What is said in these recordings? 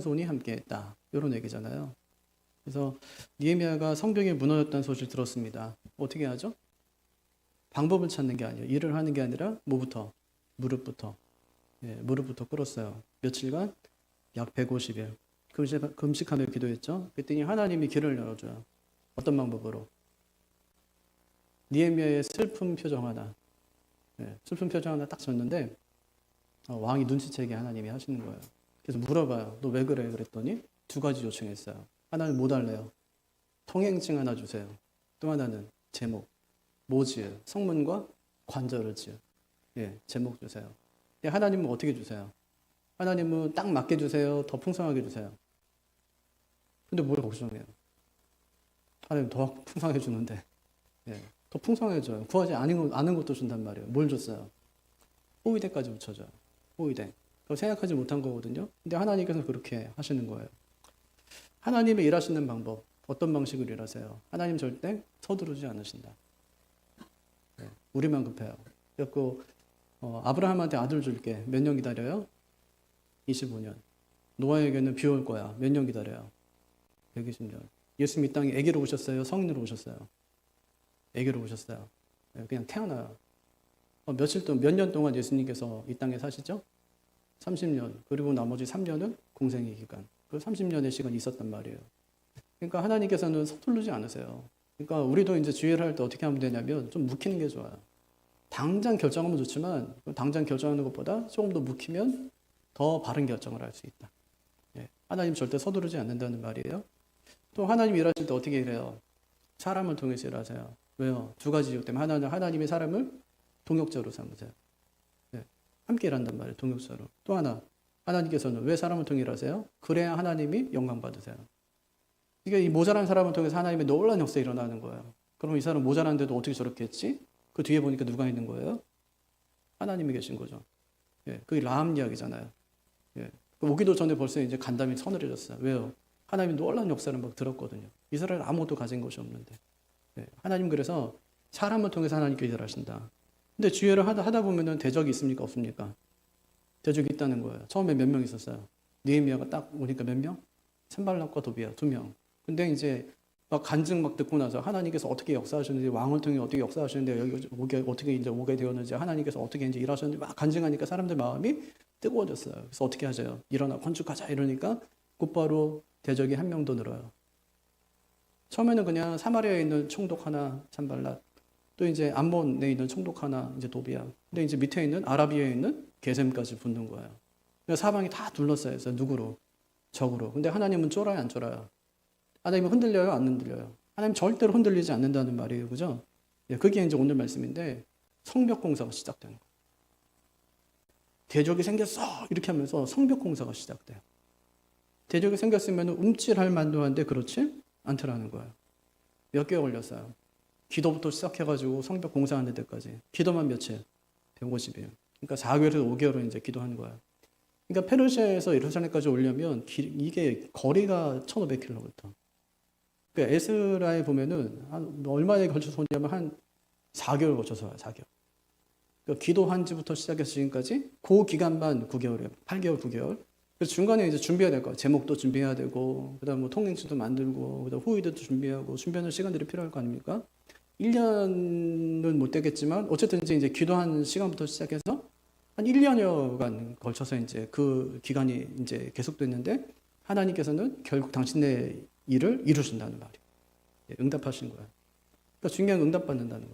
손이 함께했다. 이런 얘기잖아요. 그래서 느헤미야가 성벽이 무너졌다는 소식을 들었습니다. 어떻게 하죠? 방법을 찾는 게 아니에요. 일을 하는 게 아니라 뭐부터? 무릎부터. 무릎부터 꿇었어요. 며칠간? 약 150일. 금식하며 기도했죠. 그랬더니 하나님이 길을 열어줘요. 어떤 방법으로? 느헤미야의 슬픈 표정 하나. 슬픈 표정 하나 딱 졌는데 왕이 눈치채게 하나님이 하시는 거예요. 그래서 물어봐요. 너 왜 그래? 그랬더니 두 가지 요청했어요. 하나는 뭐 달래요? 통행증 하나 주세요. 또 하나는 제목. 뭐 지어요? 성문과 관절을 지어요. 제목 주세요. 하나님은 어떻게 주세요? 하나님은 딱 맞게 주세요? 더 풍성하게 주세요? 근데 뭘 걱정해요? 하나님 더 풍성하게 주는데 더 풍성해져요. 구하지 않은 것도 준단 말이에요. 뭘 줬어요? 호위대까지 붙여줘요. 호위대. 그거 생각하지 못한 거거든요. 근데 하나님께서 그렇게 하시는 거예요. 하나님의 일하시는 방법, 어떤 방식으로 일하세요? 하나님 절대 서두르지 않으신다. 우리만 급해요. 그래서 아브라함한테 아들 줄게. 몇 년 기다려요? 25년. 노아에게는 비 올 거야. 몇 년 기다려요? 120년. 예수님 이 땅에 아기로 오셨어요? 성인으로 오셨어요? 아기로 오셨어요. 그냥 태어나요. 몇 년 동안 예수님께서 이 땅에 사시죠? 30년. 그리고 나머지 3년은 공생의 기간. 그 30년의 시간이 있었단 말이에요. 그러니까 하나님께서는 서투르지 않으세요. 그러니까 우리도 이제 주의를 할 때 어떻게 하면 되냐면 좀 묵히는 게 좋아요. 당장 결정하면 좋지만 당장 결정하는 것보다 조금 더 묵히면 더 바른 결정을 할 수 있다. 하나님 절대 서두르지 않는다는 말이에요. 또 하나님 일하실 때 어떻게 일해요? 사람을 통해서 일하세요. 왜요? 두 가지 이유 때문에. 하나는 하나님의 사람을 동역자로 삼으세요. 함께 일한단 말이에요. 동역자로. 또 하나, 하나님께서는 왜 사람을 통해 일하세요? 그래야 하나님이 영광 받으세요. 그러니까 이 모자란 사람을 통해서 하나님의 놀라운 역사가 일어나는 거예요. 그럼 이 사람 모자란데도 어떻게 저렇게 했지? 그 뒤에 보니까 누가 있는 거예요? 하나님이 계신 거죠. 그게 라함 이야기잖아요. 오기도 전에 벌써 이제 간담이 서늘해졌어요. 왜요? 하나님이 놀라운 역사를 막 들었거든요. 이스라엘 아무것도 가진 것이 없는데. 하나님 그래서 사람을 통해서 하나님께 일하신다. 근데 주의를 하다 보면은 대적이 있습니까? 없습니까? 대적이 있다는 거예요. 처음에 몇 명 있었어요. 느헤미야가 딱 오니까 몇 명? 산발락과 도비야 2명. 근데 이제 막 간증 막 듣고 나서 하나님께서 어떻게 역사하셨는지, 왕을 통해 어떻게 역사하셨는데, 여기 어떻게 이제 오게 되었는지, 하나님께서 어떻게 이제 일하셨는지 막 간증하니까 사람들 마음이 뜨거워졌어요. 그래서 어떻게 하세요? 일어나 건축하자 이러니까 곧바로 대적이 한 명 더 늘어요. 처음에는 그냥 사마리아에 있는 총독 하나 산발락, 또 이제 암몬에 있는 총독 하나 이제 도비야. 근데 이제 밑에 있는 아라비아에 있는 게셈까지 붙는 거예요. 그러니까 사방이 다 둘러싸여 있어요. 누구로? 적으로. 근데 하나님은 쫄아요, 안 쫄아요? 하나님은 흔들려요, 안 흔들려요? 하나님 절대로 흔들리지 않는다는 말이에요. 그죠? 그게 이제 오늘 말씀인데, 성벽 공사가 시작되는 거예요. 대적이 생겼어! 이렇게 하면서 성벽 공사가 시작돼요. 대적이 생겼으면 움찔할 만도 한데 그렇지 않더라는 거예요. 몇 개월 걸렸어요. 기도부터 시작해가지고 성벽 공사하는 데까지. 기도만 며칠? 150일. 그러니까 4개월에서 5개월은 이제 기도하는 거예요. 그러니까 페르시아에서 예루살렘까지 오려면 이게 거리가 1500km. 그러니까 에스라에 보면은 얼마에 걸쳐서 오냐면 한 4개월 거쳐서 와요. 4개월. 그러니까 기도한 지부터 시작해서 지금까지 그 기간만 9개월이에요. 8개월, 9개월. 그래서 중간에 이제 준비해야 될 거예요. 제목도 준비해야 되고, 그다음 뭐 통행증도 만들고, 그다음 후의도 준비하고, 준비하는 시간들이 필요할 거 아닙니까? 1년은 못 되겠지만 어쨌든 이제 기도한 시간부터 시작해서 한 1년여간 걸쳐서 이제 그 기간이 이제 계속됐는데 하나님께서는 결국 당신의 일을 이루신다는 말이에요. 응답하신 거예요. 그러니까 중요한 건 응답받는다는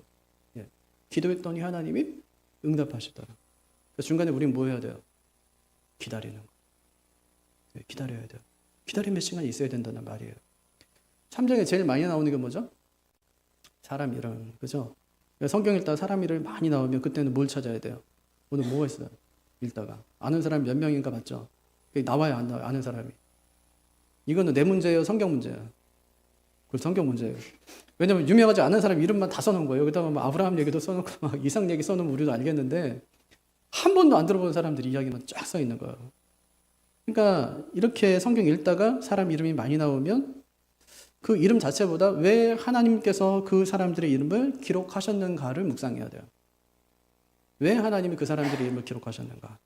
거예요. 기도했더니 하나님이 응답하시더라. 그러니까 중간에 우리는 뭐 해야 돼요? 기다리는 거. 기다려야 돼요. 기다림의 시간이 있어야 된다는 말이에요. 3장에 제일 많이 나오는 게 뭐죠? 사람 이름, 그죠? 성경 읽다가 사람 이름이 많이 나오면 그때는 뭘 찾아야 돼요? 오늘 뭐가 있어요? 읽다가 아는 사람이 몇 명인가 맞죠? 나와야 안 나와요, 아는 사람이. 이거는 내 문제예요, 성경 문제예요? 그 성경 문제예요. 왜냐면 유명하지 않은 사람 이름만 다 써놓은 거예요. 그다음에 뭐 아브라함 얘기도 써놓고 막 이삭 얘기 써놓으면 우리도 알겠는데 한 번도 안 들어본 사람들이 이야기만 쫙 써 있는 거예요. 그러니까 이렇게 성경 읽다가 사람 이름이 많이 나오면 그 이름 자체보다 왜 하나님께서 그 사람들의 이름을 기록하셨는가를 묵상해야 돼요. 왜 하나님이 그 사람들의 이름을 기록하셨는가?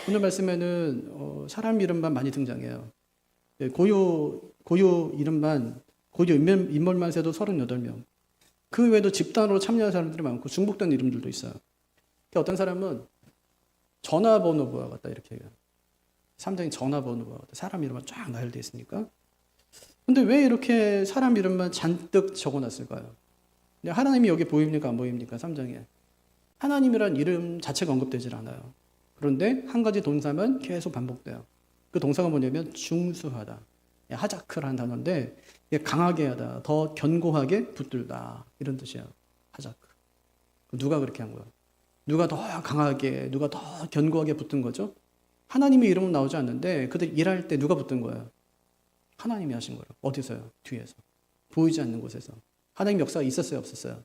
오늘 말씀에는 사람 이름만 많이 등장해요. 예, 고유 이름만, 고유 인물만 세도 38명. 그 외에도 집단으로 참여한 사람들이 많고 중복된 이름들도 있어요. 그러니까 어떤 사람은 전화번호부와 같다 이렇게 얘기해요. 3장이 전화번호부와 같다. 사람 이름만 쫙 나열되어 있으니까. 근데 왜 이렇게 사람 이름만 잔뜩 적어놨을까요? 근데 하나님이 여기 보입니까 안 보입니까? 3장에. 하나님이란 이름 자체가 언급되질 않아요. 그런데 한 가지 동사만 계속 반복돼요. 그 동사가 뭐냐면 중수하다. 하자크라는 단어인데 강하게 하다, 더 견고하게 붙들다 이런 뜻이에요. 하자크. 누가 그렇게 한 거야? 누가 더 강하게, 누가 더 견고하게 붙든 거죠? 하나님의 이름은 나오지 않는데 그들 일할 때 누가 붙든 거예요? 하나님이 하신 거예요. 어디서요? 뒤에서. 보이지 않는 곳에서. 하나님 역사가 있었어요? 없었어요?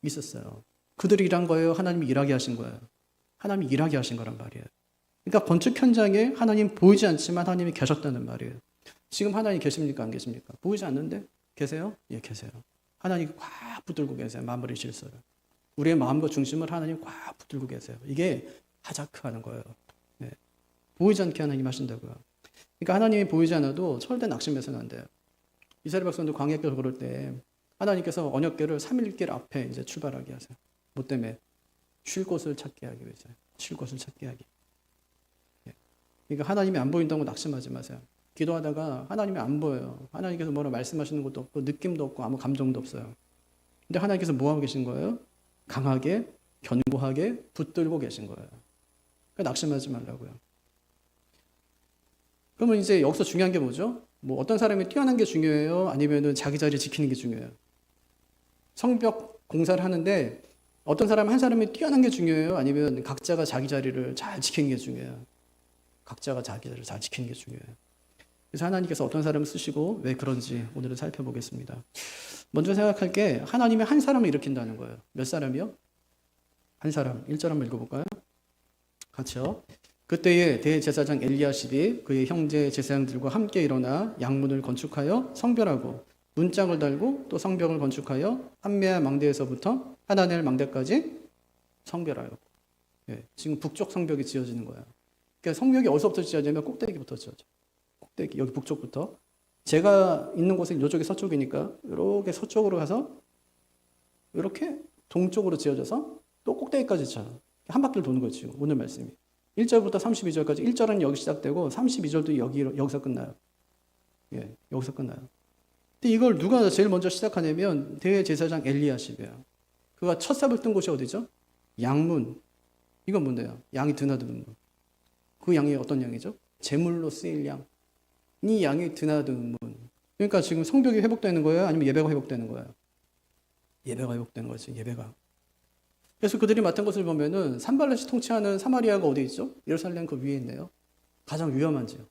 있었어요. 그들이 일한 거예요? 하나님이 일하게 하신 거예요? 하나님이 일하게 하신 거란 말이에요. 그러니까 건축 현장에 하나님 보이지 않지만 하나님이 계셨다는 말이에요. 지금 하나님 계십니까? 안 계십니까? 보이지 않는데 계세요? 예, 계세요. 하나님 꽉 붙들고 계세요. 마무리 실수를. 우리의 마음과 중심을 하나님 꽉 붙들고 계세요. 이게 하자크 하는 거예요. 네. 보이지 않게 하나님 하신다고요. 그러니까 하나님이 보이지 않아도 절대 낙심해서는 안 돼요. 이스라엘 백성도 광야길을 걸을 때 하나님께서 언약궤를 3일길 앞에 이제 출발하게 하세요. 뭐 때문에? 쉴 곳을 찾게 하기 위해서. 쉴 곳을 찾게 하기. 그러니까 하나님이 안 보인다고 낙심하지 마세요. 기도하다가 하나님이 안 보여요. 하나님께서 뭐라 말씀하시는 것도 없고 느낌도 없고 아무 감정도 없어요. 근데 하나님께서 뭐 하고 계신 거예요? 강하게, 견고하게 붙들고 계신 거예요. 그러니까 낙심하지 말라고요. 그러면 이제 여기서 중요한 게 뭐죠? 뭐 어떤 사람이 뛰어난 게 중요해요? 아니면은 자기 자리 지키는 게 중요해요? 성벽 공사를 하는데 어떤 사람 한 사람이 뛰어난 게 중요해요? 아니면 각자가 자기 자리를 잘 지키는 게 중요해요? 각자가 자기 자리를 잘 지키는 게 중요해요. 그래서 하나님께서 어떤 사람을 쓰시고 왜 그런지 오늘은 살펴보겠습니다. 먼저 생각할 게 하나님이 한 사람을 일으킨다는 거예요. 몇 사람이요? 한 사람. 1절 한번 읽어볼까요? 같이요. 그때에 대제사장 엘리야십이 그의 형제 제사장들과 함께 일어나 양문을 건축하여 성별하고 문짝을 달고 또 성벽을 건축하여 한메아 망대에서부터 하나넬 망대까지 성별하였고. 예, 지금 북쪽 성벽이 지어지는 거예요. 그러니까 성벽이 어디서부터 지어지냐면 꼭대기부터 지어져. 꼭대기 여기 북쪽부터. 제가 있는 곳은 이쪽이 서쪽이니까 이렇게 서쪽으로 가서 이렇게 동쪽으로 지어져서 또 꼭대기까지 쳐. 한 바퀴를 도는 거지 오늘 말씀이. 1절부터 32절까지 1절은 여기 시작되고 32절도 여기서 끝나요. 예, 여기서 끝나요. 근데 이걸 누가 제일 먼저 시작하냐면 대제사장 엘리야십이에요. 그가 첫 삽을 뜬 곳이 어디죠? 양문. 이건 뭔데요? 양이 드나드는 문. 그 양이 어떤 양이죠? 제물로 쓰일 양. 이 양이 드나드는 문. 그러니까 지금 성벽이 회복되는 거예요? 아니면 예배가 회복되는 거예요? 예배가 회복되는 거지, 예배가. 그래서 그들이 맡은 것을 보면은 산발렛이 통치하는 사마리아가 어디 있죠? 예루살렘 그 위에 있네요. 가장 위험한 지역.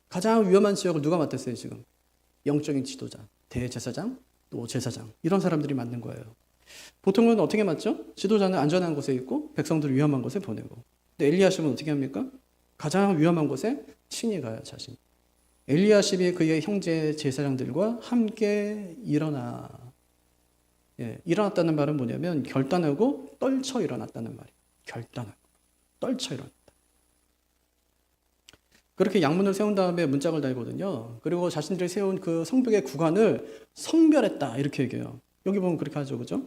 가장 위험한 지역을 누가 맡았어요, 지금? 영적인 지도자, 대제사장, 또 제사장. 이런 사람들이 맡는 거예요. 보통은 어떻게 맡죠? 지도자는 안전한 곳에 있고 백성들을 위험한 곳에 보내고. 근데 엘리야십은 어떻게 합니까? 가장 위험한 곳에 친히 가요, 자신. 엘리야십이 그의 형제 제사장들과 함께 일어나. 예, 일어났다는 말은 뭐냐면 결단하고 떨쳐 일어났다는 말이에요. 결단하고 떨쳐 일어났다. 그렇게 양문을 세운 다음에 문짝을 달거든요. 그리고 자신들이 세운 그 성벽의 구간을 성별했다 이렇게 얘기해요. 여기 보면 그렇게 하죠, 그죠?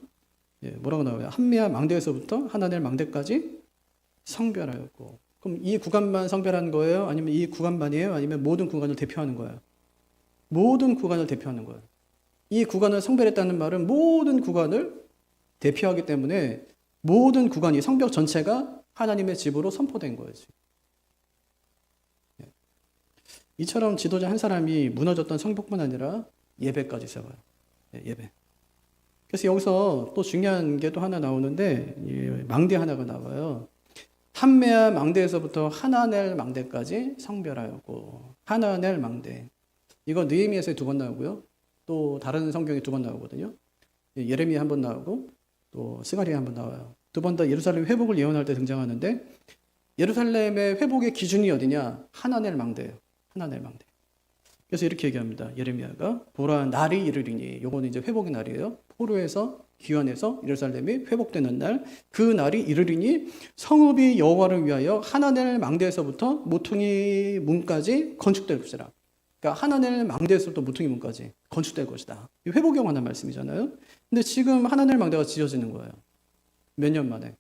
예, 뭐라고 나와요? 한메아 망대에서부터 하나넬 망대까지 성별하였고. 그럼 이 구간만 성별한 거예요? 아니면 이 구간만이에요? 아니면 모든 구간을 대표하는 거예요? 모든 구간을 대표하는 거예요. 이 구간을 성별했다는 말은 모든 구간을 대표하기 때문에 모든 구간이 성벽 전체가 하나님의 집으로 선포된 거예요. 이처럼 지도자 한 사람이 무너졌던 성벽뿐 아니라 예배까지 세워요. 예배. 그래서 여기서 또 중요한 게 또 하나 나오는데 망대 하나가 나와요. 한메아 망대에서부터 하나넬 망대까지 성별하였고. 하나넬 망대. 이거 느헤미야서에 2번 나오고요. 또 다른 성경에 2번 나오거든요. 예레미야 한 번 나오고 또 스가랴 한 번 나와요. 2번 다 예루살렘 회복을 예언할 때 등장하는데 예루살렘의 회복의 기준이 어디냐? 하나넬 망대예요. 하나넬 망대. 그래서 이렇게 얘기합니다. 예레미야가 보라 날이 이르리니, 요거는 이제 회복의 날이에요. 포로에서 귀환해서 예루살렘이 회복되는 날, 그 날이 이르리니 성읍이 여호와를 위하여 하나넬 망대에서부터 모퉁이 문까지 건축될 것이라. 그러니까 하나넬 망대에서부터 모퉁이 문까지 건축될 것이다. 이 회복에 관한 말씀이잖아요. 근데 지금 하나넬 망대가 지어지는 거예요. 몇 년 만에?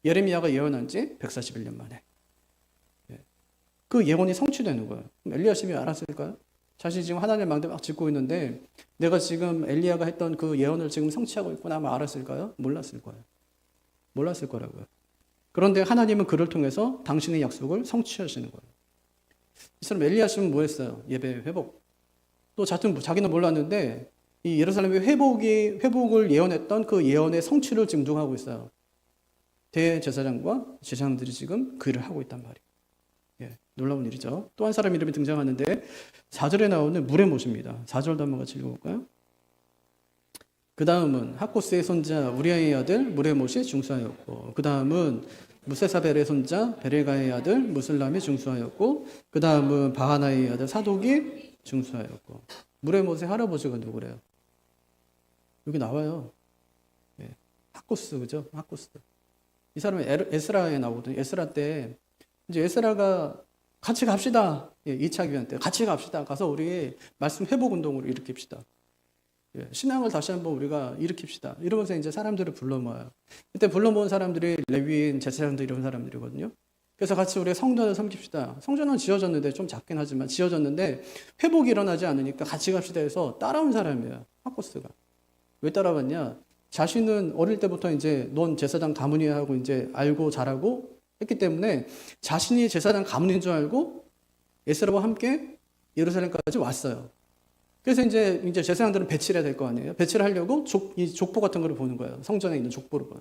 예레미야가 예언한 지 141년 만에. 그 예언이 성취되는 거예요. 그럼 엘리야십이 알았을까요? 자신이 지금 하나님 망대 막 짓고 있는데 내가 지금 엘리야가 했던 그 예언을 지금 성취하고 있구나 하면 알았을까요? 몰랐을 거예요. 몰랐을 거라고요. 그런데 하나님은 그를 통해서 당신의 약속을 성취하시는 거예요. 이 사람 엘리야십은 뭐 했어요? 예배 회복. 또 자기는 몰랐는데 이 예루살렘의 회복을 예언했던 그 예언의 성취를 증동하고 있어요. 대제사장과 제사장들이 지금 그 일을 하고 있단 말이에요. 놀라운 일이죠. 또 한 사람 이름이 등장하는데 4절에 나오는 물의 못입니다. 4절도 한번 같이 읽어볼까요? 그 다음은 학코스의 손자 우리아의 아들 물의 못이 중수하였고, 그 다음은 무세사벨의 손자 베레가의 아들 무슬람이 중수하였고, 그 다음은 바하나의 아들 사독이 중수하였고. 물의 못의 할아버지가 누구래요? 여기 나와요. 학코스, 그죠? 학코스. 이 사람은 에스라에 나오거든요. 에스라 때 이제 에스라가 같이 갑시다. 2차 귀환 때 같이 갑시다. 가서 우리 말씀 회복 운동으로 일으킵시다. 신앙을 다시 한번 우리가 일으킵시다. 이러면서 이제 사람들을 불러 모아요. 그때 불러 모은 사람들이 레위인, 제사장들 이런 사람들이거든요. 그래서 같이 우리 성전을 섬깁시다. 성전은 지어졌는데 좀 작긴 하지만 지어졌는데 회복이 일어나지 않으니까 같이 갑시다 해서 따라온 사람이에요. 학코스가. 왜 따라왔냐? 자신은 어릴 때부터 이제 넌 제사장 가문이야 하고 이제 알고 자라고 했기 때문에 자신이 제사장 가문인 줄 알고 에스라와 함께 예루살렘까지 왔어요. 그래서 이제 제사장들은 배치를 해야 될 거 아니에요. 배치를 하려고 이 족보 같은 거를 보는 거예요. 성전에 있는 족보를 봐요.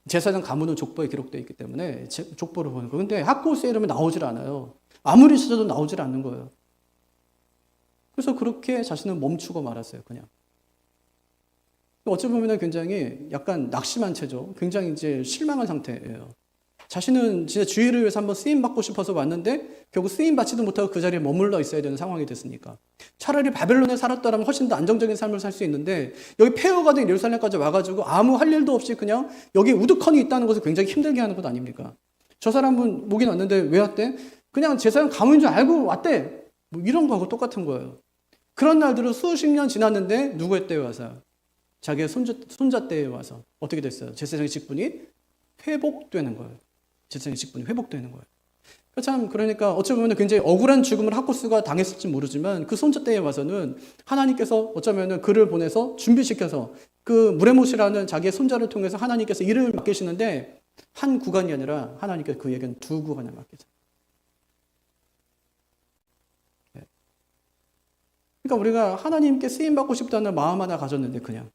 제사장 가문은 족보에 기록되어 있기 때문에 족보를 보는 거예요. 근데 학고스의 이름이 나오질 않아요. 아무리 찾아도 나오질 않는 거예요. 그래서 그렇게 자신은 멈추고 말았어요. 그냥. 어찌 보면 굉장히 약간 낙심한 채죠. 굉장히 이제 실망한 상태예요. 자신은 진짜 주의를 위해서 한번 쓰임받고 싶어서 왔는데 결국 쓰임받지도 못하고 그 자리에 머물러 있어야 되는 상황이 됐으니까. 차라리 바벨론에 살았더라면 훨씬 더 안정적인 삶을 살 수 있는데 여기 폐허가 된 예루살렘까지 와가지고 아무 할 일도 없이 그냥 여기 우두커니 있다는 것을 굉장히 힘들게 하는 것 아닙니까? 저 사람은 목이 왔는데 왜 왔대? 그냥 제사장 가문인 줄 알고 왔대. 뭐 이런 거하고 똑같은 거예요. 그런 날들은 수십 년 지났는데 누구의 때에 와서? 자기의 손자 때에 와서 어떻게 됐어요? 제사장의 직분이 회복되는 거예요. 제사장의 직분이 회복되는 거예요. 참 그러니까 어찌 보면 굉장히 억울한 죽음을 학코스가 당했을지 모르지만 그 손자 때에 와서는 하나님께서 어쩌면 그를 보내서 준비시켜서 그 무레못이라는 자기의 손자를 통해서 하나님께서 일을 맡기시는데 한 구간이 아니라 하나님께서 그에게는 두 구간을 맡기죠. 그러니까 우리가 하나님께 쓰임받고 싶다는 마음 하나 가졌는데 그냥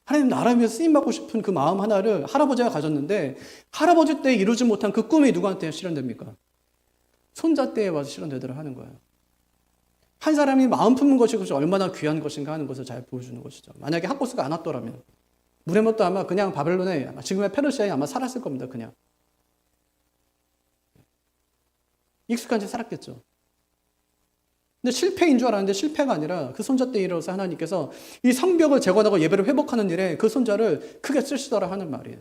하나님 나라 위해서 쓰임받고 싶은 그 마음 하나를 할아버지가 가졌는데 할아버지 때 이루지 못한 그 꿈이 누구한테 실현됩니까? 손자 때에 와서 실현되도록 하는 거예요. 한 사람이 마음 품는 것이 얼마나 귀한 것인가 하는 것을 잘 보여주는 것이죠. 만약에 학고스가 안 왔더라면 무레못도 아마 그냥 바벨론에 지금의 페르시아에 아마 살았을 겁니다. 그냥 익숙한 채 살았겠죠. 근데 실패인 줄 알았는데 실패가 아니라 그 손자 때 일어서 하나님께서 이 성벽을 재건하고 예배를 회복하는 일에 그 손자를 크게 쓰시더라 하는 말이에요.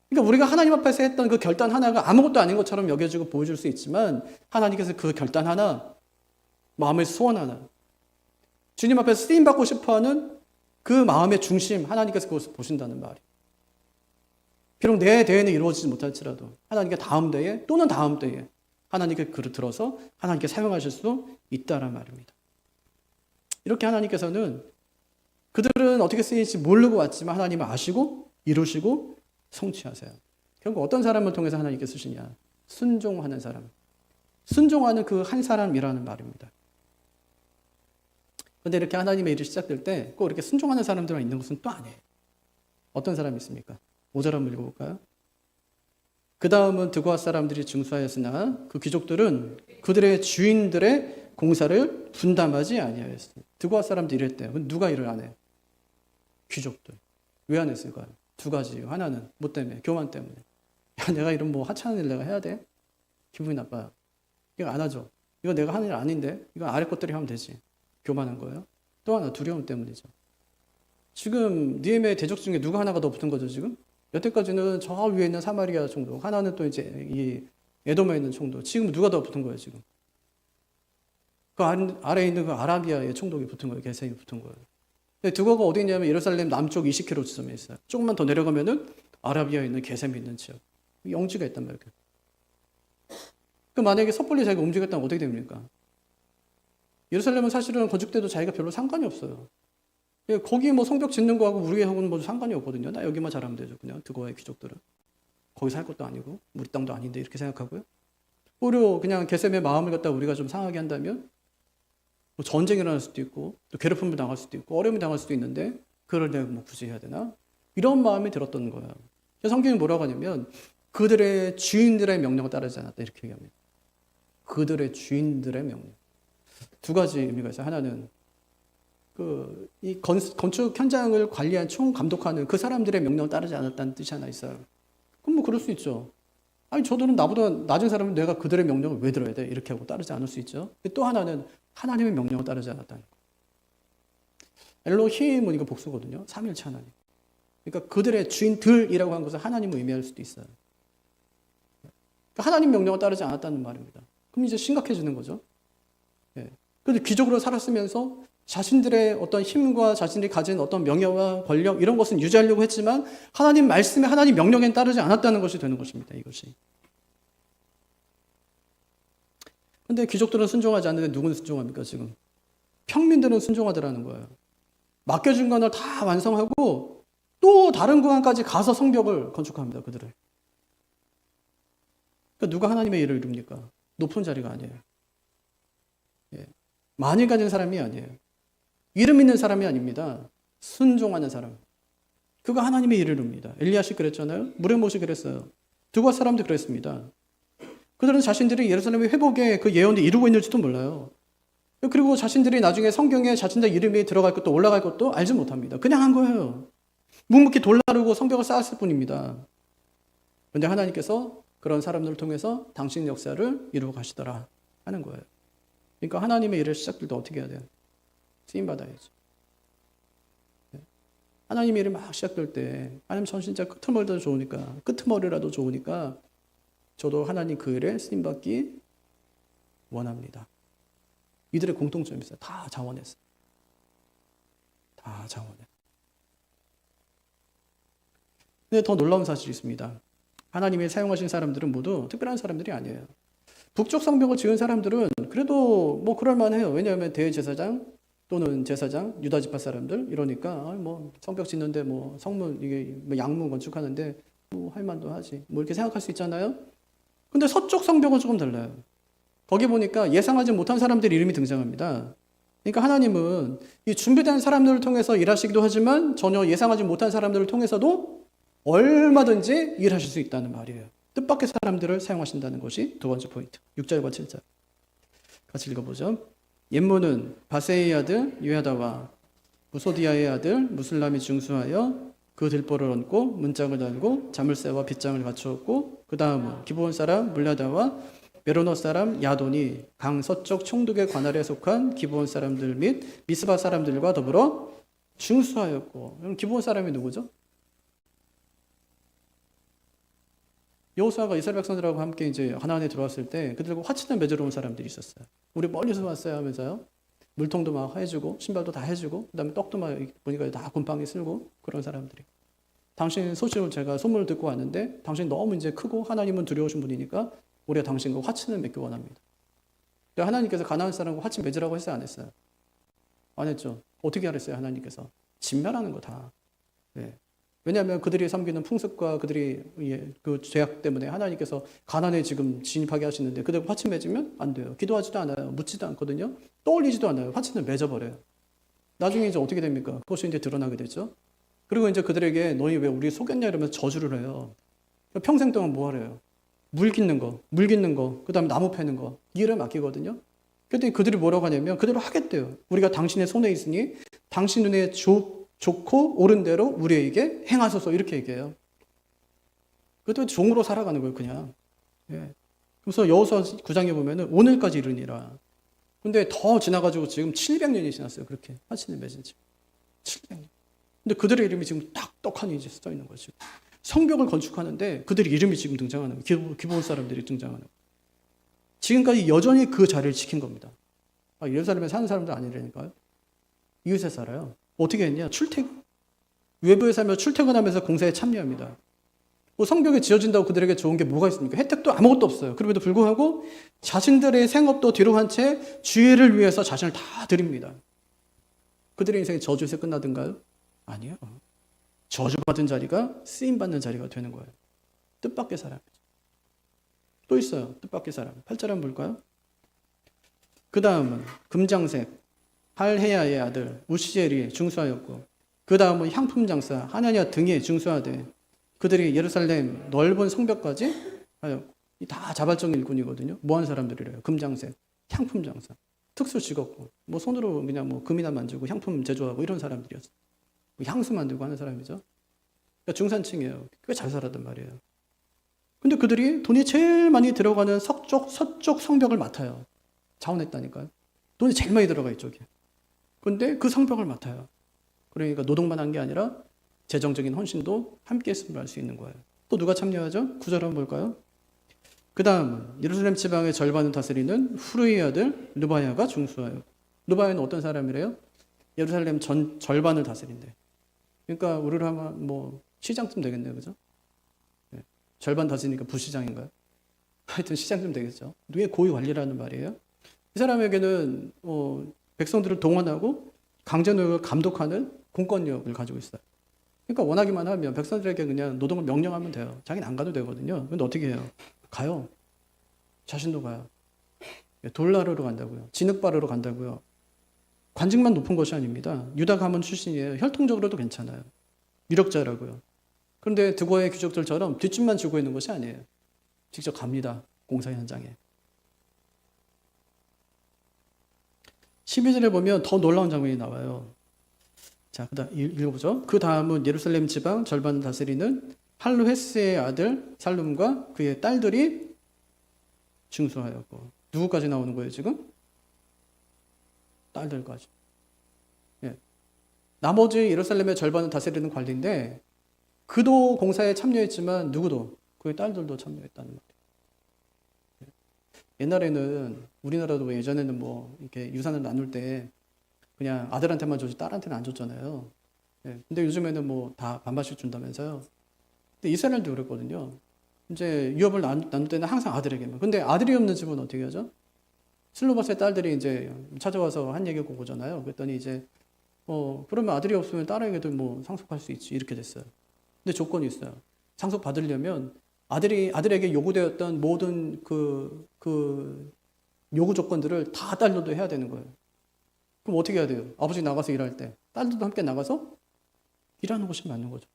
그러니까 우리가 하나님 앞에서 했던 그 결단 하나가 아무것도 아닌 것처럼 여겨지고 보여줄 수 있지만 하나님께서 그 결단 하나, 마음의 소원 하나, 주님 앞에서 쓰임받고 싶어하는 그 마음의 중심 하나님께서 그것을 보신다는 말이에요. 비록 내 대회는 이루어지지 못할지라도 하나님께 다음 대회 또는 다음 대회 하나님께 그를 들어서 하나님께 사용하실 수 있다란 말입니다. 이렇게 하나님께서는 그들은 어떻게 쓰일지 모르고 왔지만 하나님을 아시고 이루시고 성취하세요. 결국 어떤 사람을 통해서 하나님께 쓰시냐? 순종하는 사람. 순종하는 그 한 사람이라는 말입니다. 그런데 이렇게 하나님의 일이 시작될 때 꼭 이렇게 순종하는 사람들만 있는 것은 또 아니에요. 어떤 사람이 있습니까? 5절 한번 읽어볼까요? 그 다음은 드고아 사람들이 중수하였으나 그 귀족들은 그들의 주인들의 공사를 분담하지 아니하였습니다. 드고아 사람들이 이랬대요. 누가 일을 안 해요? 귀족들. 왜 안 했을까요? 두 가지요. 하나는 뭐 때문에? 교만 때문에. 야, 내가 이런 뭐 하찮은 일 내가 해야 돼? 기분이 나빠요. 이거 안 하죠. 이거 내가 하는 일 아닌데? 이거 아래 것들이 하면 되지. 교만한 거예요. 또 하나 두려움 때문이죠. 지금 느헤미야의 대적 중에 누가 하나가 더 붙은 거죠, 지금? 여태까지는 저 위에 있는 사마리아 총독, 하나는 또 이제 이 에돔에 있는 총독. 지금 누가 더 붙은 거예요, 지금? 그 아래에 있는 그 아라비아의 총독이 붙은 거예요, 게셈이 붙은 거예요. 근데 두고가 어디 있냐면 예루살렘 남쪽 20km 지점에 있어요. 조금만 더 내려가면은 아라비아에 있는 게셈이 있는 지역. 영지가 있단 말이에요. 그 만약에 섣불리 자기가 움직였다면 어떻게 됩니까? 예루살렘은 사실은 건축돼도 자기가 별로 상관이 없어요. 거기 뭐 성벽 짓는 거하고 우리하고는 뭐 상관이 없거든요. 나 여기만 잘하면 되죠. 그냥 드고아의 귀족들은. 거기 살 것도 아니고 우리 땅도 아닌데 이렇게 생각하고요. 오히려 그냥 게셈의 마음을 갖다 우리가 좀 상하게 한다면 뭐 전쟁이 일어날 수도 있고 또 괴롭힘을 당할 수도 있고 어려움을 당할 수도 있는데 그걸 내가 뭐 굳이 해야 되나? 이런 마음이 들었던 거예요. 성경이 뭐라고 하냐면 그들의 주인들의 명령을 따르지 않았다 이렇게 얘기합니다. 그들의 주인들의 명령. 두 가지 의미가 있어요. 하나는 이 건축 현장을 관리한 총감독하는 그 사람들의 명령을 따르지 않았다는 뜻이 하나 있어요. 그럼 뭐 그럴 수 있죠. 아니 저들은 나보다 낮은 사람은 내가 그들의 명령을 왜 들어야 돼? 이렇게 하고 따르지 않을 수 있죠. 또 하나는 하나님의 명령을 따르지 않았다는 거. 엘로힘은 이거 복수거든요. 삼위일체 하나님. 그러니까 그들의 주인들이라고 한 것은 하나님을 의미할 수도 있어요. 그러니까 하나님 명령을 따르지 않았다는 말입니다. 그럼 이제 심각해지는 거죠. 예. 그런데 귀족으로 살았으면서 자신들의 어떤 힘과 자신들이 가진 어떤 명예와 권력 이런 것은 유지하려고 했지만 하나님 말씀에 하나님 명령에 따르지 않았다는 것이 되는 것입니다. 이것이. 그런데 귀족들은 순종하지 않는데 누구는 순종합니까 지금? 평민들은 순종하더라는 거예요. 맡겨준 것을 다 완성하고 또 다른 구간까지 가서 성벽을 건축합니다. 그들을. 그러니까 누가 하나님의 일을 이룹니까? 높은 자리가 아니에요. 예. 많이 가진 사람이 아니에요. 이름 있는 사람이 아닙니다. 순종하는 사람. 그가 하나님의 일을 이룹니다. 엘리야시 그랬잖아요. 물의 못이 그랬어요. 두고 사람도 그랬습니다. 그들은 자신들이 예루살렘의 회복에 그 예언을 이루고 있는지도 몰라요. 그리고 자신들이 나중에 성경에 자신들 이름이 들어갈 것도 올라갈 것도 알지 못합니다. 그냥 한 거예요. 묵묵히 돌나르고 성벽을 쌓았을 뿐입니다. 그런데 하나님께서 그런 사람들을 통해서 당신 역사를 이루어 가시더라 하는 거예요. 그러니까 하나님의 일을 시작될 때 어떻게 해야 돼요? 쓰임받아야죠. 하나님의 일이 막 시작될 때 하나님 전 진짜 끄트머리라도 좋으니까 저도 하나님 그 일에 쓰임받기 원합니다. 이들의 공통점이 있어요. 다 자원했어요. 다 자원했어요. 근데 더 놀라운 사실이 있습니다. 하나님이 사용하신 사람들은 모두 특별한 사람들이 아니에요. 북쪽 성벽을 지은 사람들은 그래도 뭐 그럴만해요. 왜냐하면 대제사장 또는 제사장, 유다지파 사람들 이러니까 뭐 성벽 짓는데 뭐 성문 이게 뭐 양문 건축하는데 뭐 할 만도 하지. 뭐 이렇게 생각할 수 있잖아요. 근데 서쪽 성벽은 조금 달라요. 거기 보니까 예상하지 못한 사람들의 이름이 등장합니다. 그러니까 하나님은 이 준비된 사람들을 통해서 일하시기도 하지만 전혀 예상하지 못한 사람들을 통해서도 얼마든지 일하실 수 있다는 말이에요. 뜻밖의 사람들을 사용하신다는 것이 두 번째 포인트. 6절과 7절. 같이 읽어보죠. 옘모는 바세의 아들 유야다와 무소디아의 아들 무술람이 중수하여 그 들보를 얹고 문짝을 달고 자물쇠와 빗장을 갖추었고 그 다음은 기브온 사람 물라다와 메로노 사람 야돈이 강 서쪽 총독의 관할에 속한 기브온 사람들 및 미스바 사람들과 더불어 중수하였고. 그럼 기브온 사람이 누구죠? 여호수아가 이스라엘 백성들하고 함께 이제 가나안에 들어왔을 때 그들과 화친을 맺으러 온 사람들이 있었어요. 우리 멀리서 왔어요 하면서요. 물통도 막 해주고 신발도 다 해주고 그다음에 떡도 막 보니까 다 곰팡이 쓸고 그런 사람들이. 당신 소식을 제가 소문을 듣고 왔는데 당신 너무 이제 크고 하나님은 두려우신 분이니까 우리가 당신과 화친을 맺기 원합니다. 하나님께서 가나안 사람과 화친 맺으라고 했어요 안 했어요? 안 했죠. 어떻게 하랬어요 하나님께서? 진멸하는 거 다. 네. 왜냐하면 그들이 섬기는 풍습과 그들이 그 죄악 때문에 하나님께서 가나안에 지금 진입하게 하시는데 그들 화친 맺으면 안 돼요. 기도하지도 않아요. 묻지도 않거든요. 떠올리지도 않아요. 화친을 맺어버려요. 나중에 이제 어떻게 됩니까? 그것이 이제 드러나게 되죠. 그리고 이제 그들에게 너희 왜 우리 속였냐 이러면서 저주를 해요. 평생 동안 뭐 하래요? 물 깃는 거, 그 다음에 나무 패는 거, 이 일을 맡기거든요. 그랬더니 그들이 뭐라고 하냐면 그대로 하겠대요. 우리가 당신의 손에 있으니 당신 눈에 좋고 옳은 대로 우리에게 행하소서 이렇게 얘기해요. 그것도 종으로 살아가는 거예요, 그냥. 예. 그래서 여호수아 9장에 보면은 오늘까지 이르니라. 근데 더 지나가지고 지금 700년이 지났어요. 그렇게 하시는 맺은 지 700년. 근데 그들의 이름이 지금 딱떡하니 이제 써 있는 거죠. 성벽을 건축하는데 그들의 이름이 지금 등장하는 거예요. 기브온 사람들이 등장하는 거예요. 지금까지 여전히 그 자리를 지킨 겁니다. 예루살렘에 사는 사람들 아니라니까요. 이웃에 살아요. 어떻게 했냐? 출퇴근. 외부에 살면 출퇴근하면서 공사에 참여합니다. 뭐 성벽이 지어진다고 그들에게 좋은 게 뭐가 있습니까? 혜택도 아무것도 없어요. 그럼에도 불구하고 자신들의 생업도 뒤로 한 채 주의를 위해서 자신을 다 드립니다. 그들의 인생이 저주에서 끝나든가요? 아니요. 저주받은 자리가 쓰임받는 자리가 되는 거예요. 뜻밖의 사람이죠. 또 있어요. 뜻밖의 사람. 8절 한번 볼까요? 그 다음은 금장색 할헤야의 아들 우시엘이 중수하였고, 그 다음은 향품 장사 하나냐 등이 중수하되 그들이 예루살렘 넓은 성벽까지 하였고, 다 자발적 일꾼이거든요. 뭐하는 사람들이래요? 금장색, 향품 장사, 특수 직업고, 뭐 손으로 그냥 뭐 금이나 만지고 향품 제조하고 이런 사람들이었어요. 향수 만들고 하는 사람이죠. 그러니까 중산층이에요. 꽤 잘 살았단 말이에요. 근데 그들이 돈이 제일 많이 들어가는 서쪽 성벽을 맡아요. 자원했다니까요. 돈이 제일 많이 들어가 이쪽에. 근데 그 성벽을 맡아요. 그러니까 노동만 한 게 아니라 재정적인 헌신도 함께 했음을 알 수 있는 거예요. 또 누가 참여하죠? 9절 한번 볼까요? 그 다음은 예루살렘 지방의 절반을 다스리는 후르의 아들 르바야가 중수하여. 르바야는 어떤 사람이래요? 예루살렘 절반을 다스린대. 그러니까 우리로 하면 뭐 시장쯤 되겠네요. 그죠? 네. 절반 다스리니까 부시장인가요? 하여튼 시장쯤 되겠죠. 누구의 고위 관리라는 말이에요. 이 사람에게는 백성들을 동원하고 강제노역을 감독하는 공권력을 가지고 있어요. 그러니까 원하기만 하면 백성들에게 그냥 노동을 명령하면 돼요. 자기는 안 가도 되거든요. 근데 어떻게 해요? 가요. 자신도 가요. 돌나르로 간다고요. 진흙바르로 간다고요. 관직만 높은 것이 아닙니다. 유다 가문 출신이에요. 혈통적으로도 괜찮아요. 유력자라고요. 그런데 드고의 귀족들처럼 뒷짐만 지고 있는 것이 아니에요. 직접 갑니다. 공사 현장에. 12절에 보면 더 놀라운 장면이 나와요. 자, 읽어보죠. 그 다음은 예루살렘 지방 절반을 다스리는 할루헤스의 아들 살룸과 그의 딸들이 중수하였고. 누구까지 나오는 거예요, 지금? 딸들까지. 예. 나머지 예루살렘의 절반을 다스리는 관리인데, 그도 공사에 참여했지만 누구도, 그의 딸들도 참여했다는 말이에요. 예. 옛날에는 우리나라도 예전에는 뭐 이렇게 유산을 나눌 때 그냥 아들한테만 주지 딸한테는 안 줬잖아요. 예. 근데 요즘에는 뭐 다 반반씩 준다면서요. 근데 이스라엘도 그랬거든요. 이제 유업을 나눌 때는 항상 아들에게만. 근데 아들이 없는 집은 어떻게 하죠? 슬로바스의 딸들이 이제 찾아와서 한 얘기가 그거잖아요. 그랬더니 이제 그러면 아들이 없으면 딸에게도 뭐 상속할 수 있지 이렇게 됐어요. 근데 조건이 있어요. 상속 받으려면 아들에게 요구되었던 모든 그 요구 조건들을 다 딸들도 해야 되는 거예요. 그럼 어떻게 해야 돼요? 아버지 나가서 일할 때 딸들도 함께 나가서 일하는 것이 맞는 거죠.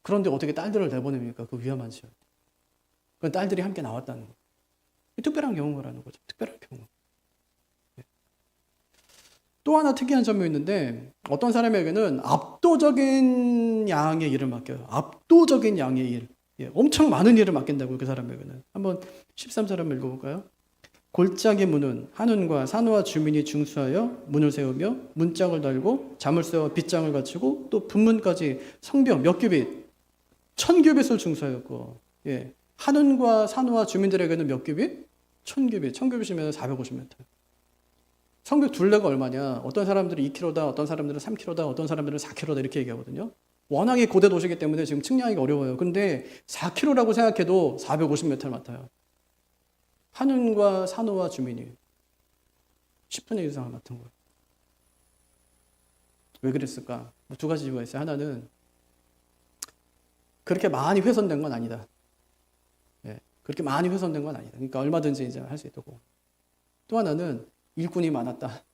그런데 어떻게 딸들을 내보냅니까? 그 위험한 지역. 그 딸들이 함께 나왔다는 거예요. 특별한 경우라는 거죠. 특별한 경우. 또 하나 특이한 점이 있는데 어떤 사람에게는 압도적인 양의 일을 맡겨요. 압도적인 양의 일. 예, 엄청 많은 일을 맡긴다고요. 그 사람에게는. 한번 13절 한번 읽어볼까요? 골짜기 문은 한운과 산호와 주민이 중수하여 문을 세우며 문짝을 달고 잠을 세워 빗장을 갖추고 또 분문까지 성벽 몇 규빗? 1000규빗을 중수하였고, 예, 한운과 산호와 주민들에게는 몇 규빗? 1000규빗. 1000규빗이면 450m. 성벽 둘레가 얼마냐? 어떤 사람들은 2km다, 어떤 사람들은 3km다, 어떤 사람들은 4km다 이렇게 얘기하거든요. 워낙에 고대 도시이기 때문에 지금 측량하기가 어려워요. 근데 4km라고 생각해도 450m를 맡아요. 한운과 산호와 주민이 10분의 1 이상을 맡은 거예요. 왜 그랬을까? 두 가지 이유가 있어요. 하나는 그렇게 많이 훼손된 건 아니다. 예, 그렇게 많이 훼손된 건 아니다. 그러니까 얼마든지 이제 할 수 있다고. 또 하나는 일꾼이 많았다.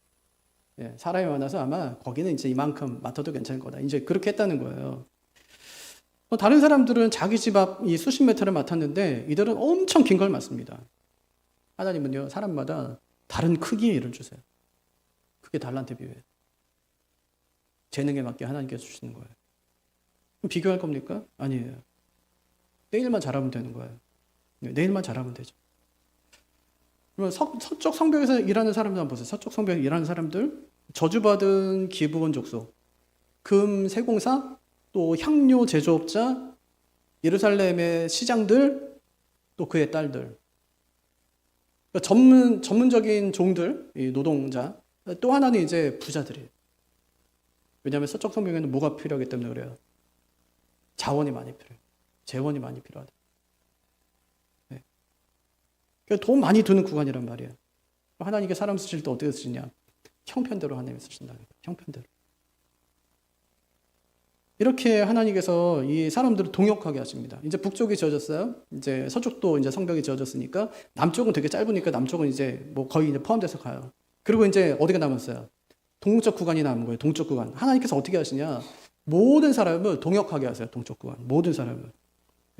예, 사람이 많아서 아마 거기는 이제 이만큼 맡아도 괜찮을 거다. 이제 그렇게 했다는 거예요. 다른 사람들은 자기 집 앞 이 수십 메트를 맡았는데 이들은 엄청 긴 걸 맡습니다. 하나님은요, 사람마다 다른 크기의 일을 주세요. 그게 달란트 비유예요. 재능에 맞게 하나님께서 주시는 거예요. 그럼 비교할 겁니까? 아니에요. 내일만 잘하면 되는 거예요. 내일만 잘하면 되죠. 그러면 서쪽 성벽에서 일하는 사람들 한번 보세요. 서쪽 성벽에서 일하는 사람들, 저주받은 기브온 족속, 금 세공사, 또 향료 제조업자, 예루살렘의 시장들, 또 그의 딸들. 그러니까 전문적인 종들, 이 노동자. 또 하나는 이제 부자들이에요. 왜냐하면 서쪽 성벽에는 뭐가 필요하기 때문에 그래요. 자원이 많이 필요해요. 재원이 많이 필요하다. 네. 그러니까 돈 많이 드는 구간이란 말이에요. 하나님께 사람 쓰실 때 어떻게 쓰시냐? 형편대로 하나님이 쓰신다는 거예요. 형편대로. 이렇게 하나님께서 이 사람들을 동역하게 하십니다. 이제 북쪽이 지어졌어요. 이제 서쪽도 이제 성벽이 지어졌으니까 남쪽은 되게 짧으니까 남쪽은 이제 뭐 거의 이제 포함돼서 가요. 그리고 이제 어디가 남았어요? 동쪽 구간이 남은 거예요. 동쪽 구간. 하나님께서 어떻게 하시냐? 모든 사람을 동역하게 하세요. 동쪽 구간. 모든 사람을.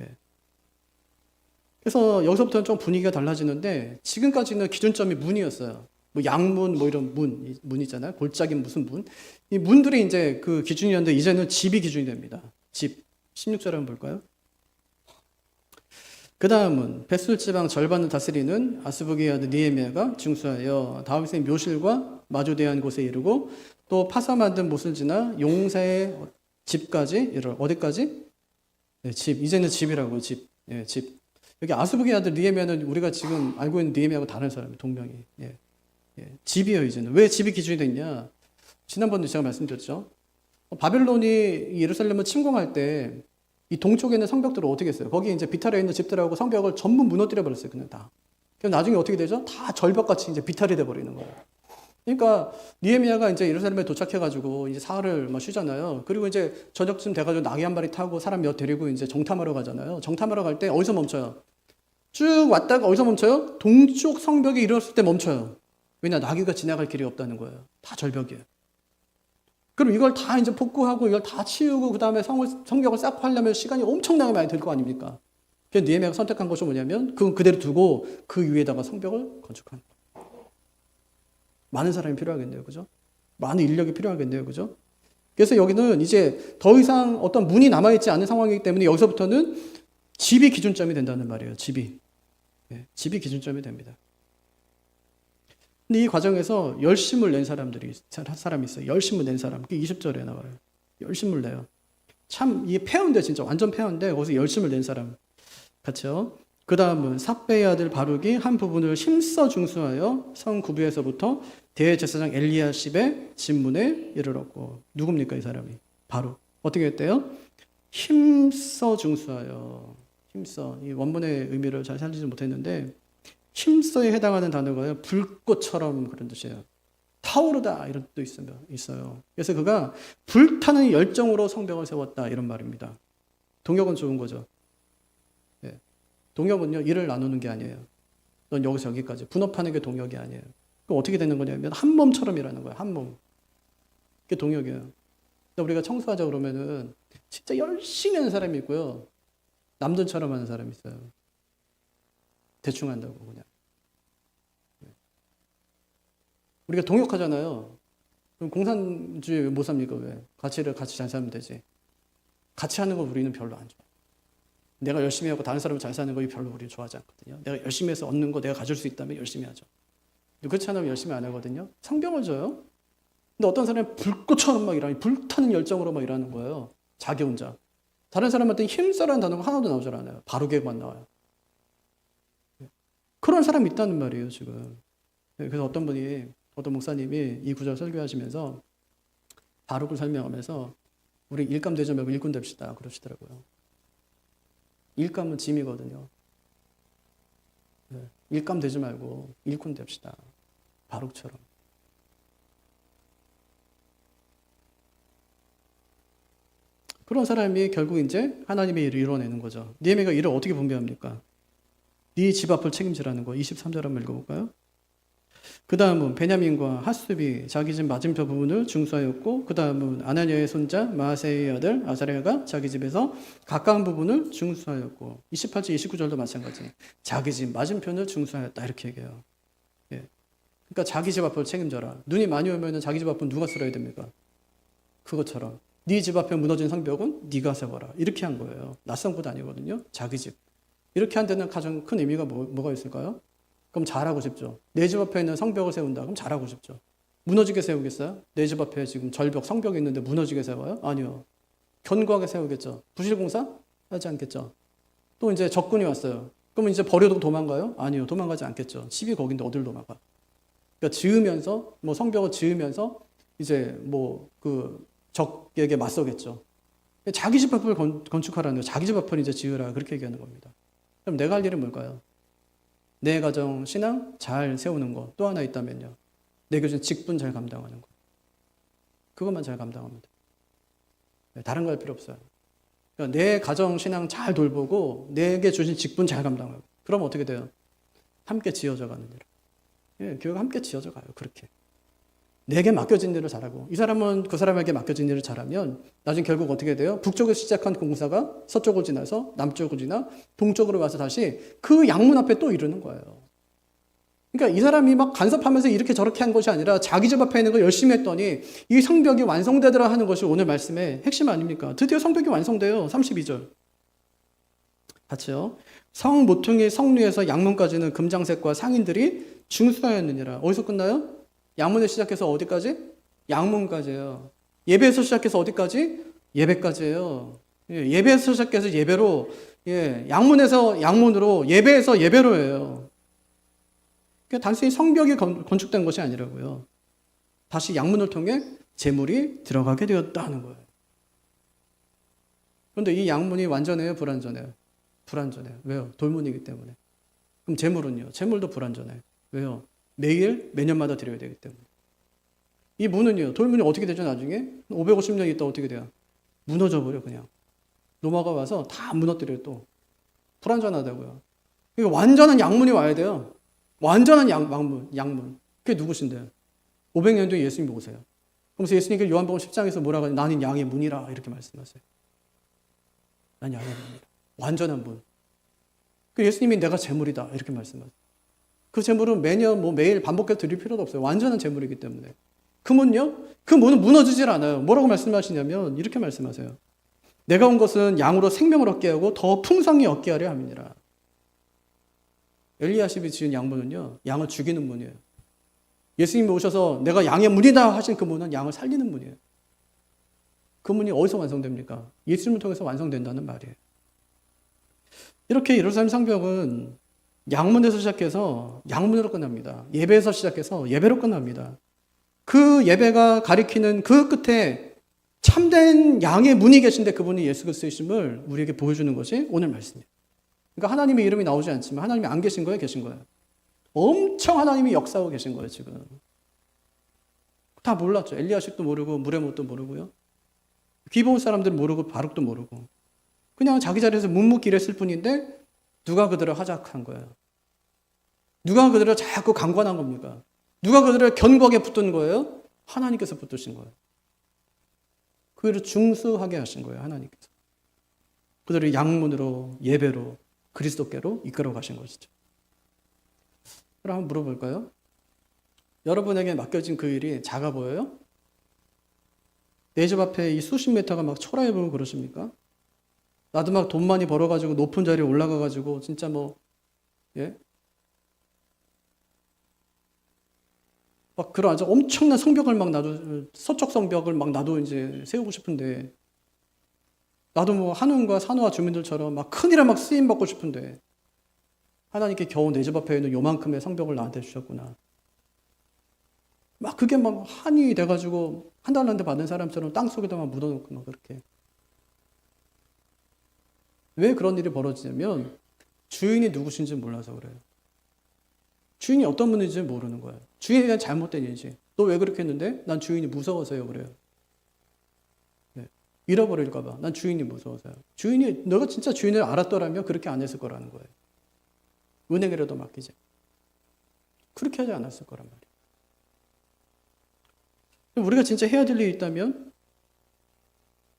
예. 그래서 여기서부터는 좀 분위기가 달라지는데 지금까지는 기준점이 문이었어요. 뭐 양문 뭐 이런 문 있잖아요. 골짜기 무슨 문. 이 문들이 이제 그 기준이었는데 이제는 집이 기준이 됩니다. 집. 16절 한번 볼까요? 그 다음은 벳술 지방 절반을 다스리는 아스부기의 아들 니에미아가 중수하여 다윗의 묘실과 마주대한 곳에 이르고 또 파사 만든 못을 지나 용사의 집까지 이르러 어디까지? 네, 집. 이제는 집이라고 집. 예, 집. 여기 아스부기의 아들 니에미아는 우리가 지금 알고 있는 니에미아하고 다른 사람이 동명이. 예. 예, 집이에요, 이제는. 왜 집이 기준이 됐냐? 지난번에 제가 말씀드렸죠. 바벨론이 예루살렘을 침공할 때 이 동쪽에 있는 성벽들을 어떻게 했어요? 거기 이제 비탈에 있는 집들하고 성벽을 전부 무너뜨려 버렸어요, 그냥 다. 그럼 나중에 어떻게 되죠? 다 절벽같이 이제 비탈이 돼 버리는 거예요. 그러니까 니에미아가 이제 예루살렘에 도착해가지고 이제 사흘을 막 쉬잖아요. 그리고 이제 저녁쯤 돼가지고 나귀 한 마리 타고 사람 몇 데리고 이제 정탐하러 가잖아요. 정탐하러 갈 때 어디서 멈춰요? 쭉 왔다가 어디서 멈춰요? 동쪽 성벽에 이르렀을 때 멈춰요. 왜냐? 나귀가 지나갈 길이 없다는 거예요. 다 절벽이에요. 그럼 이걸 다 이제 복구하고 이걸 다 치우고 그 다음에 성벽을 쌓고 하려면 시간이 엄청나게 많이 들 거 아닙니까? 그래서 니에미아가 선택한 것이 뭐냐면 그건 그대로 두고 그 위에다가 성벽을 건축하는 거예요. 많은 사람이 필요하겠네요. 그죠? 많은 인력이 필요하겠네요. 그죠? 그래서 여기는 이제 더 이상 어떤 문이 남아있지 않은 상황이기 때문에 여기서부터는 집이 기준점이 된다는 말이에요. 집이. 네, 집이 기준점이 됩니다. 근데 이 과정에서 열심을 낸 사람이 있어요. 열심을 낸 사람. 그게 20절에 나와요. 열심을 내요. 참, 이게 폐허인데, 진짜 완전 폐허인데, 거기서 열심을 낸 사람. 같이요. 그 다음은 삭베의 아들 바룩이 한 부분을 힘써 중수하여 성 구비에서부터 대제사장 엘리야십의 집문에 이르렀고. 누굽니까, 이 사람이? 바룩. 어떻게 했대요? 힘써 중수하여. 힘써. 이 원문의 의미를 잘 살리지 못했는데, 힘써에 해당하는 단어가 불꽃처럼 그런 뜻이에요. 타오르다 이런 뜻도 있어요. 그래서 그가 불타는 열정으로 성벽을 세웠다 이런 말입니다. 동역은 좋은 거죠. 예. 동역은요 일을 나누는 게 아니에요. 넌 여기서 여기까지 분업하는 게 동역이 아니에요. 그럼 어떻게 되는 거냐면 한 몸처럼 일하는 거예요. 한 몸. 그게 동역이에요. 우리가 청소하자 그러면은 진짜 열심히 하는 사람이 있고요. 남들처럼 하는 사람이 있어요. 대충 한다고 그냥. 우리가 동역하잖아요. 그럼 공산주의 왜 못 삽니까? 왜? 같이 잘 살면 되지. 같이 하는 거 우리는 별로 안 좋아. 내가 열심히 하고 다른 사람을 잘 사는 거 별로 우리는 좋아하지 않거든요. 내가 열심히 해서 얻는 거 내가 가질 수 있다면 열심히 하죠. 그렇지 않으면 열심히 안 하거든요. 성병을 줘요. 근데 어떤 사람은 불꽃처럼 막 일하니 불타는 열정으로 막 일하는 거예요. 자기 혼자. 다른 사람한테는 힘써라는 단어가 하나도 나오질 않아요. 바르게만 나와요. 그런 사람이 있다는 말이에요, 지금. 그래서 어떤 목사님이 이 구절 설교하시면서 바룩을 설명하면서 우리 일감 되지 말고 일꾼 됩시다. 그러시더라고요. 일감은 짐이거든요. 일감 되지 말고 일꾼 됩시다. 바룩처럼. 그런 사람이 결국 이제 하나님의 일을 이루어내는 거죠. 니에미아가 일을 어떻게 분배합니까? 네 집 앞을 책임지라는 거. 23절 한번 읽어볼까요? 그 다음은 베냐민과 핫수비 자기 집 맞은편 부분을 중수하였고 그 다음은 아나니아의 손자 마아세의 아들 아사랴가 자기 집에서 가까운 부분을 중수하였고 28절 29절도 마찬가지 자기 집 맞은편을 중수하였다 이렇게 얘기해요. 예. 그러니까 자기 집 앞을 책임져라. 눈이 많이 오면 자기 집 앞은 누가 쓸어야 됩니까? 그것처럼 네 집 앞에 무너진 성벽은 네가 세워라 이렇게 한 거예요. 낯선 곳 아니거든요. 자기 집. 이렇게 한 데는 가장 큰 의미가 뭐가 있을까요? 그러니까 그럼 잘하고 싶죠. 내 집 앞에 있는 성벽을 세운다. 그럼 잘하고 싶죠. 무너지게 세우겠어요? 내 집 앞에 지금 절벽, 성벽이 있는데 무너지게 세워요? 아니요. 견고하게 세우겠죠. 부실공사? 하지 않겠죠. 또 이제 적군이 왔어요. 그러면 이제 버려두고 도망가요? 아니요. 도망가지 않겠죠. 집이 거긴데 어딜 도망가. 그러니까 지으면서, 뭐 성벽을 지으면서 이제 뭐 그 적에게 맞서겠죠. 자기 집 앞을 건축하라는 거예요. 자기 집 앞을 이제 지으라. 그렇게 얘기하는 겁니다. 그럼 내가 할 일은 뭘까요? 내 가정, 신앙 잘 세우는 거. 또 하나 있다면요. 내게 준 직분 잘 감당하는 거. 그것만 잘 감당합니다. 다른 거 할 필요 없어요. 그러니까 내 가정, 신앙 잘 돌보고 내게 주신 직분 잘 감당하고. 그럼 어떻게 돼요? 함께 지어져 가는 일. 예, 교회가 함께 지어져 가요. 그렇게. 내게 맡겨진 일을 잘하고 이 사람은 그 사람에게 맡겨진 일을 잘하면 나중에 결국 어떻게 돼요? 북쪽에서 시작한 공사가 서쪽을 지나서 남쪽을 지나 동쪽으로 와서 다시 그 양문 앞에 또 이르는 거예요. 그러니까 이 사람이 막 간섭하면서 이렇게 저렇게 한 것이 아니라 자기 집 앞에 있는 걸 열심히 했더니 이 성벽이 완성되더라 하는 것이 오늘 말씀의 핵심 아닙니까? 드디어 성벽이 완성돼요. 32절. 같이요. 성 모퉁이 성류에서 양문까지는 금장색과 상인들이 중수하였느니라. 어디서 끝나요? 양문에 시작해서 어디까지? 양문까지예요. 예배에서 시작해서 어디까지? 예배까지예요. 예배에서 시작해서 예배로, 양문에서 양문으로, 예배에서 예배로예요. 그러니까 단순히 성벽이 건축된 것이 아니라고요. 다시 양문을 통해 재물이 들어가게 되었다 하는 거예요. 그런데 이 양문이 완전해요? 불완전해요? 불완전해요. 왜요? 돌문이기 때문에. 그럼 재물은요? 재물도 불완전해요. 왜요? 매일 매년마다 드려야 되기 때문에. 이 문은요, 돌문이 어떻게 되죠, 나중에? 550년 있다 어떻게 돼요? 무너져 버려, 그냥. 로마가 와서 다 무너뜨려요, 또. 불완전하다고요. 그러니까 완전한 양문이 와야 돼요. 완전한 양문. 그게 누구신데요? 500년 뒤에 예수님이 오세요. 그래서 예수님께서 요한복음 10장에서 뭐라고 하냐? 나는 양의 문이라, 이렇게 말씀하세요. 난 양의 문이라. 완전한 문. 그 예수님이 내가 재물이다, 이렇게 말씀하세요. 그 재물은 매년 매일 반복해서 드릴 필요도 없어요. 완전한 재물이기 때문에. 그 문요? 그 문은 무너지질 않아요. 뭐라고 말씀하시냐면 이렇게 말씀하세요. 내가 온 것은 양으로 생명을 얻게 하고 더 풍성히 얻게 하려 함이니라. 엘리야십이 지은 양문은요, 양을 죽이는 문이에요. 예수님이 오셔서 내가 양의 문이다 하신 그 문은 양을 살리는 문이에요. 그 문이 어디서 완성됩니까? 예수님을 통해서 완성된다는 말이에요. 이렇게 예루살렘 성벽은 양문에서 시작해서 양문으로 끝납니다. 예배에서 시작해서 예배로 끝납니다. 그 예배가 가리키는 그 끝에 참된 양의 문이 계신데 그분이 예수 그리스도이심을 우리에게 보여주는 것이 오늘 말씀이에요. 그러니까 하나님의 이름이 나오지 않지만 하나님이 안 계신 거예요? 계신 거예요? 엄청 하나님이 역사하고 계신 거예요, 지금. 다 몰랐죠. 엘리야십도 모르고 무레못도 모르고요. 기브온 사람들은 모르고 바룩도 모르고. 그냥 자기 자리에서 묵묵히 일했을 뿐인데 누가 그들을 하작한 거예요? 누가 그들을 자꾸 강권한 겁니까? 누가 그들을 견고하게 붙든 거예요? 하나님께서 붙드신 거예요. 그들을 중수하게 하신 거예요, 하나님께서. 그들을 양문으로, 예배로, 그리스도께로 이끌어 가신 것이죠. 그럼 한번 물어볼까요? 여러분에게 맡겨진 그 일이 작아 보여요? 내 집 앞에 이 수십 미터가 막 초라해 보이고 그러십니까? 나도 막 돈 많이 벌어가지고 높은 자리에 올라가가지고 진짜 막 그런 아주 엄청난 성벽을 막 나도, 서쪽 성벽을 막 나도 이제 세우고 싶은데, 나도 한운과 산호와 주민들처럼 막 큰일에 막 쓰임받고 싶은데, 하나님께 겨우 내 집 앞에 있는 요만큼의 성벽을 나한테 주셨구나. 막 그게 막 한이 돼가지고 한 달란트 받은 사람처럼 땅 속에다 막 묻어놓고 막 그렇게. 왜 그런 일이 벌어지냐면 주인이 누구신지 몰라서 그래요. 주인이 어떤 분인지 모르는 거예요. 주인에 대한 잘못된 인식. 너 왜 그렇게 했는데? 난 주인이 무서워서요 그래요. 잃어버릴까 봐. 난 주인이 무서워서요. 주인이 너가 진짜 주인을 알았더라면 그렇게 안 했을 거라는 거예요. 은행이라도 맡기지. 그렇게 하지 않았을 거란 말이에요. 우리가 진짜 해야 될 일이 있다면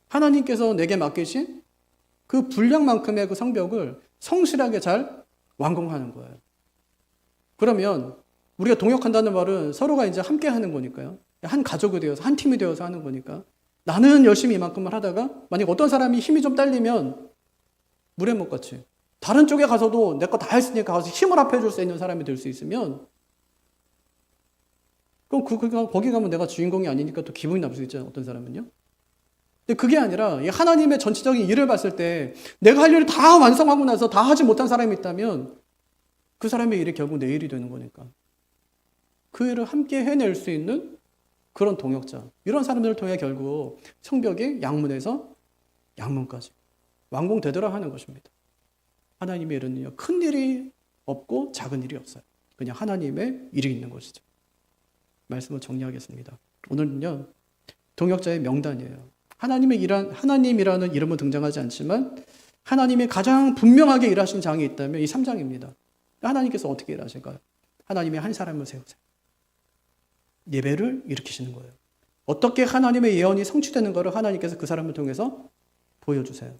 하나님께서 내게 맡기신 그 분량만큼의 그 성벽을 성실하게 잘 완공하는 거예요. 그러면 우리가 동역한다는 말은 서로가 이제 함께 하는 거니까요. 한 가족이 되어서, 한 팀이 되어서 하는 거니까. 나는 열심히 이만큼만 하다가 만약 어떤 사람이 힘이 좀 딸리면 물에 못 같이 다른 쪽에 가서도 내 거 다 했으니까 가서 힘을 합해줄 수 있는 사람이 될 수 있으면 그럼 거기 가면 내가 주인공이 아니니까 또 기분이 나쁠 수 있잖아요. 어떤 사람은요. 근데 그게 아니라 이 하나님의 전체적인 일을 봤을 때 내가 할 일을 다 완성하고 나서 다 하지 못한 사람이 있다면 그 사람의 일이 결국 내 일이 되는 거니까. 그 일을 함께 해낼 수 있는 그런 동역자. 이런 사람들을 통해 결국 성벽이 양문에서 양문까지 완공되더라 하는 것입니다. 하나님의 일은요, 큰 일이 없고 작은 일이 없어요. 그냥 하나님의 일이 있는 것이죠. 말씀을 정리하겠습니다. 오늘은요, 동역자의 명단이에요. 하나님이라는 이름은 등장하지 않지만 하나님이 가장 분명하게 일하신 장이 있다면 이 3장입니다. 하나님께서 어떻게 일하실까요? 하나님이 한 사람을 세우세요. 예배를 일으키시는 거예요. 어떻게 하나님의 예언이 성취되는 것을 하나님께서 그 사람을 통해서 보여주세요.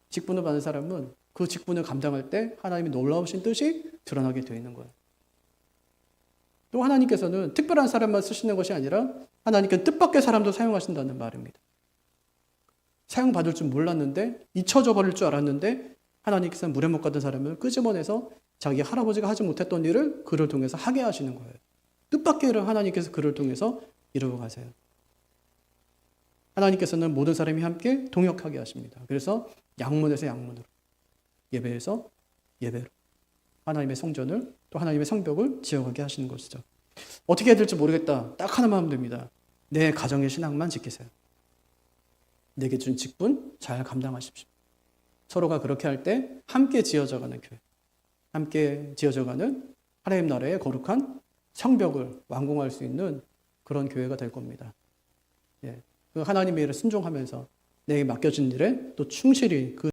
직분을 받은 사람은 그 직분을 감당할 때 하나님의 놀라우신 뜻이 드러나게 되어 있는 거예요. 또 하나님께서는 특별한 사람만 쓰시는 것이 아니라 하나님께서 뜻밖의 사람도 사용하신다는 말입니다. 사용받을 줄 몰랐는데 잊혀져 버릴 줄 알았는데 하나님께서는 물에 못 가던 사람을 끄집어내서 자기 할아버지가 하지 못했던 일을 그를 통해서 하게 하시는 거예요. 뜻밖의 일을 하나님께서 그를 통해서 이루어 가세요. 하나님께서는 모든 사람이 함께 동역하게 하십니다. 그래서 양문에서 양문으로, 예배에서 예배로 하나님의 성전을 또 하나님의 성벽을 지어가게 하시는 것이죠. 어떻게 해야 될지 모르겠다. 딱 하나만 하면 됩니다. 내 가정의 신앙만 지키세요. 내게 준 직분 잘 감당하십시오. 서로가 그렇게 할 때 함께 지어져가는 교회, 함께 지어져가는 하나님 나라의 거룩한 성벽을 완공할 수 있는 그런 교회가 될 겁니다. 그 하나님의 일을 순종하면서 내게 맡겨진 일에 또 충실히 그